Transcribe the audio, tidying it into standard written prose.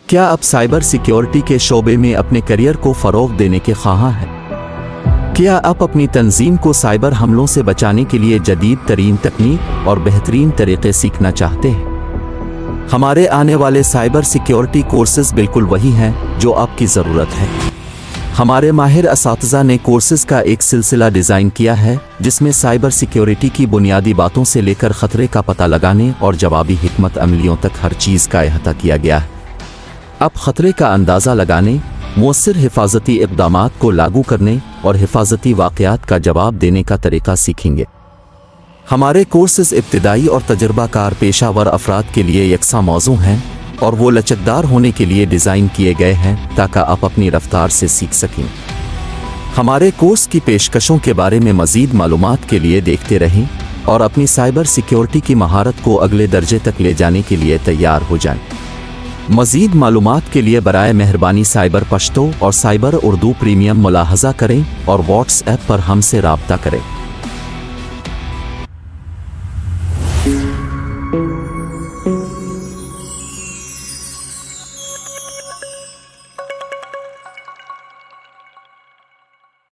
क्या आप cyber security के शोबे में अपने करियर को फ़रोग़ देने के ख्वाहां हैं? क्या आप अपनी तंजीम को साइबर हमलों से बचाने के लिए जदीद तरीन तकनीक और बेहतरीन तरीक़े सीखना चाहते हैं? हमारे आने वाले साइबर सिक्योरिटी कोर्सेज़ बिल्कुल वही हैं जो आपकी ज़रूरत है। हमारे माहिर असातिज़ा ने कोर्सेज़ का एक सिलसिला डिज़ाइन किया है जिसमें साइबर सिक्योरिटी की बुनियादी बातों से लेकर ख़तरे का पता लगाने और जवाबी हिकमत अमलियों तक हर चीज़ का अहाता किया गया है। आप ख़तरे का अंदाज़ा लगाने, मुअस्सिर हिफाजती इक़दामात को लागू करने और हिफाजती वाक़यात का जवाब देने का तरीक़ा सीखेंगे। हमारे कोर्सेज़ इब्तिदाई और तजुर्बाकार पेशावर अफराद के लिए यकसा मौज़ू हैं और वो लचकदार होने के लिए डिज़ाइन किए गए हैं ताकि आप अपनी रफ्तार से सीख सकें। हमारे कोर्स की पेशकशों के बारे में मज़ीद मालूमात के लिए देखते रहें और अपनी साइबर सिक्योरिटी की महारत को अगले दर्जे तक ले जाने के लिए तैयार हो जाएं। मज़ीद मालूमात के लिए बराए मेहरबानी साइबर पश्तो और साइबर उर्दू प्रीमियम मुलाहज़ा करें और व्हाट्सएप पर हमसे राब्ता करें।